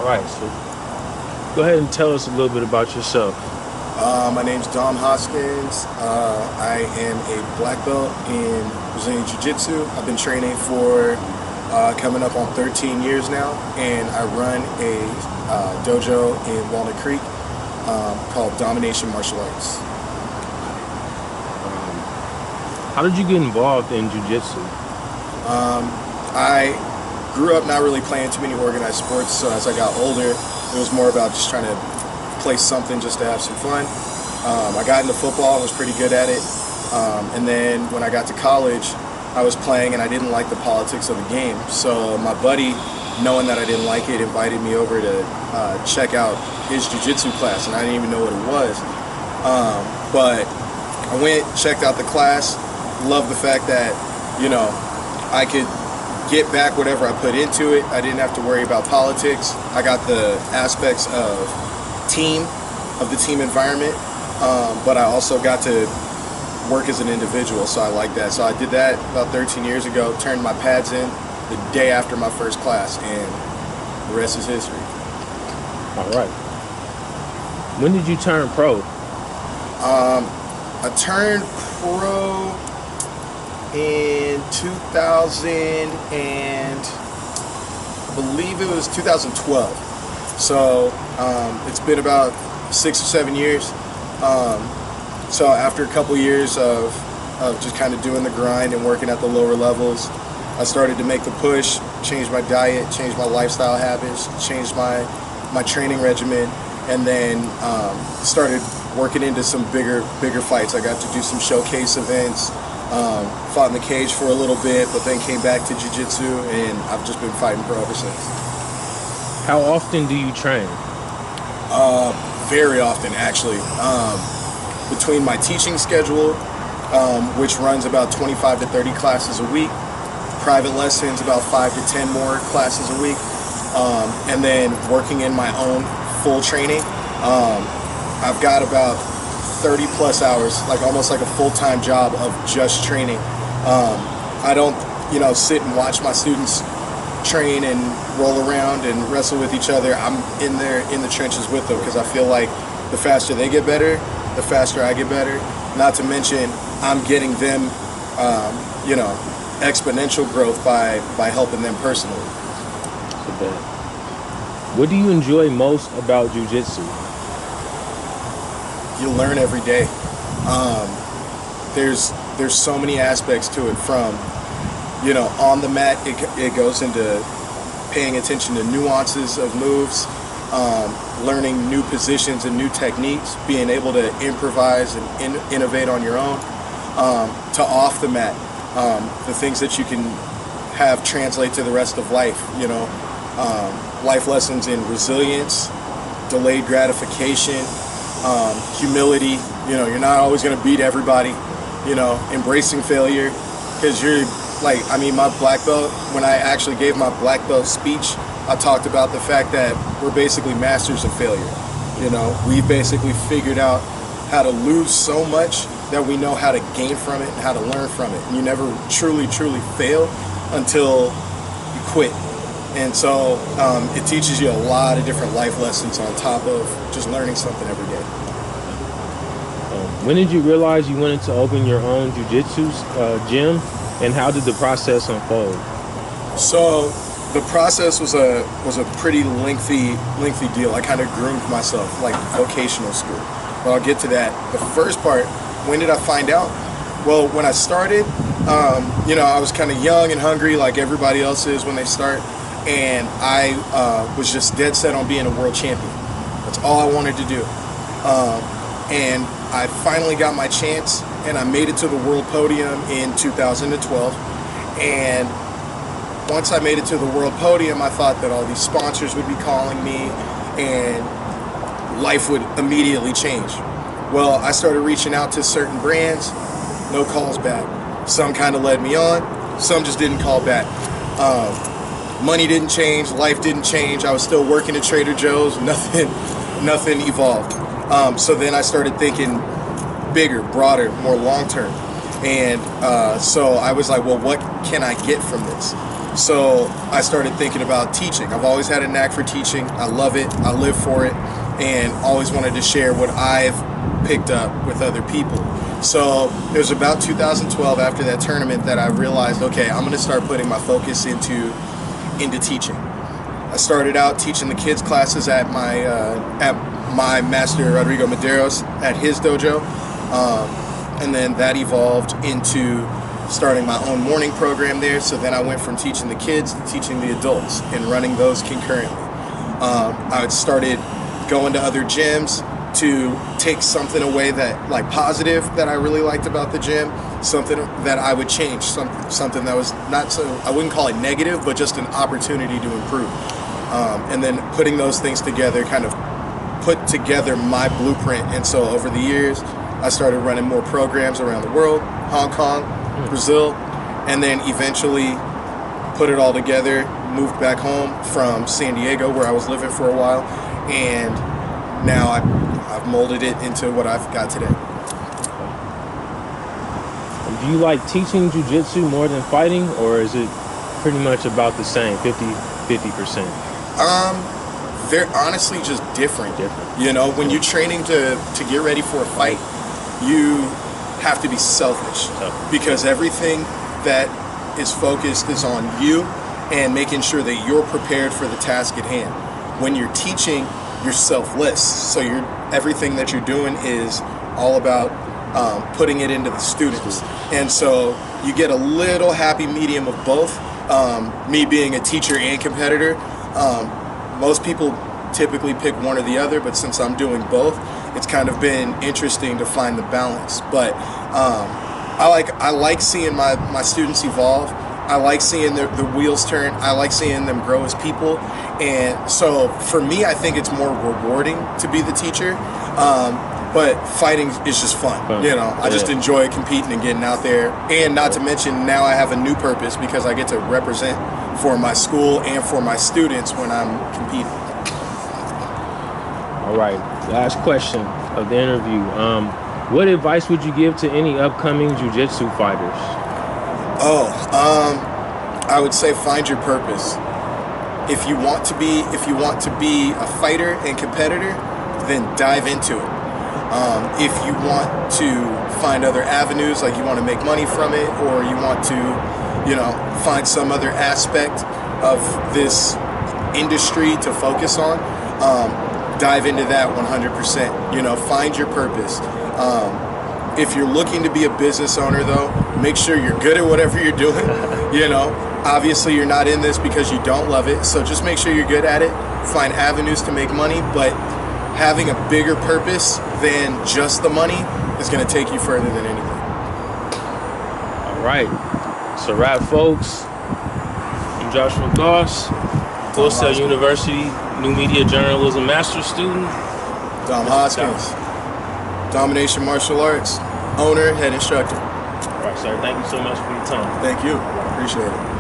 right, so go ahead and tell us a little bit about yourself. My name's Dom Hoskins. I am a black belt in Brazilian Jiu-Jitsu. I've been training for coming up on 13 years now, and I run a dojo in Walnut Creek called Domination Martial Arts. How did you get involved in jiu-jitsu? I grew up not really playing too many organized sports, so as I got older, it was more about just trying to play something just to have some fun. I got into football and was pretty good at it. And then when I got to college, I was playing and I didn't like the politics of the game. So my buddy, knowing that I didn't like it, invited me over to check out his jiu-jitsu class, and I didn't even know what it was. But I went, checked out the class, loved the fact that, you know, I could get back whatever I put into it. I didn't have to worry about politics. I got the aspects of the team environment, but I also got to work as an individual, so I like that. So I did that about 13 years ago, turned my pads in the day after my first class, and the rest is history. All right. When did you turn pro? I turned pro in 2000 and I believe it was 2012. So it's been about 6 or 7 years. So after a couple years of just kind of doing the grind and working at the lower levels, I started to make the push, change my diet, change my lifestyle habits, change my training regimen, and then started working into some bigger fights. I got to do some showcase events, fought in the cage for a little bit, but then came back to jiu-jitsu, and I've just been fighting pro ever since. How often do you train? Very often, actually. Between my teaching schedule, which runs about 25 to 30 classes a week, private lessons, about 5 to 10 more classes a week, and then working in my own full training, I've got about 30 plus hours, like almost like a full-time job of just training. I don't, sit and watch my students train and roll around and wrestle with each other. I'm in there in the trenches with them because I feel like the faster they get better, the faster I get better. Not to mention, I'm getting them, exponential growth by helping them personally. What do you enjoy most about jiu-jitsu? You learn every day. There's so many aspects to it. From on the mat, it goes into paying attention to nuances of moves, learning new positions and new techniques, being able to improvise and innovate on your own, to off the mat, the things that you can have translate to the rest of life. Life lessons in resilience, delayed gratification, humility. You're not always going to beat everybody. Embracing failure, because my black belt, when I actually gave my black belt speech, I talked about the fact that we're basically masters of failure. We've basically figured out how to lose so much that we know how to gain from it and how to learn from it. And you never truly fail until you quit. And so it teaches you a lot of different life lessons on top of just learning something every day. When did you realize you wanted to open your own jiu-jitsu gym, and how did the process unfold? So the process was a pretty lengthy deal. I kind of groomed myself like vocational school, but I'll get to that. The first part, when did I find out? Well, when I started, I was kind of young and hungry like everybody else is when they start, and I was just dead set on being a world champion. That's all I wanted to do. And I finally got my chance, and I made it to the world podium in 2012. And once I made it to the world podium, I thought that all these sponsors would be calling me and life would immediately change. Well, I started reaching out to certain brands, no calls back. Some kind of led me on, some just didn't call back. Money didn't change, life didn't change. I was still working at Trader Joe's, nothing evolved. So then I started thinking bigger, broader, more long-term. And so I was like, well, what can I get from this? So I started thinking about teaching. I've always had a knack for teaching. I love it. I live for it, and always wanted to share what I've picked up with other people. So it was about 2012, after that tournament, that I realized, okay, I'm going to start putting my focus into teaching. I started out teaching the kids classes at my master Rodrigo Medeiros at his dojo, and then that evolved into starting my own morning program there. So then I went from teaching the kids to teaching the adults and running those concurrently. I started going to other gyms to take something away that, like, positive that I really liked about the gym, something that I would change, something that was not so, I wouldn't call it negative, but just an opportunity to improve. And then putting those things together kind of put together my blueprint. And so over the years, I started running more programs around the world, Hong Kong, Brazil, and then eventually put it all together, moved back home from San Diego, where I was living for a while, and now I've molded it into what I've got today. Do you like teaching jiu-jitsu more than fighting, or is it pretty much about the same, 50%? They're honestly just different. You know, when you're training to get ready for a fight, you have to be selfish, because everything that is focused is on you and making sure that you're prepared for the task at hand. When you're teaching, you're selfless, so everything that you're doing is all about putting it into the students, and so you get a little happy medium of both. Me being a teacher and competitor, most people typically pick one or the other, but since I'm doing both, it's kind of been interesting to find the balance. But I like seeing my students evolve. I like seeing the wheels turn. I like seeing them grow as people. And so for me, I think it's more rewarding to be the teacher. But fighting is just fun. You know, I just enjoy competing and getting out there. And not to mention, now I have a new purpose because I get to represent for my school and for my students when I'm competing. All right, last question of the interview. What advice would you give to any upcoming jiu-jitsu fighters? I would say find your purpose. If you want to be a fighter and competitor, then dive into it. If you want to find other avenues, like you want to make money from it, or you want to, find some other aspect of this industry to focus on, dive into that 100%. Find your purpose. If you're looking to be a business owner, though, make sure you're good at whatever you're doing. Obviously you're not in this because you don't love it, so just make sure you're good at it. Find avenues to make money, but having a bigger purpose than just the money is going to take you further than anything. All right, it's a wrap, folks. I'm Joshua Goss, Full Sail University New Media Journalism Master's student. Dom Hoskins, Domination Martial Arts owner, head instructor. All right, sir. Thank you so much for your time. Thank you. Appreciate it.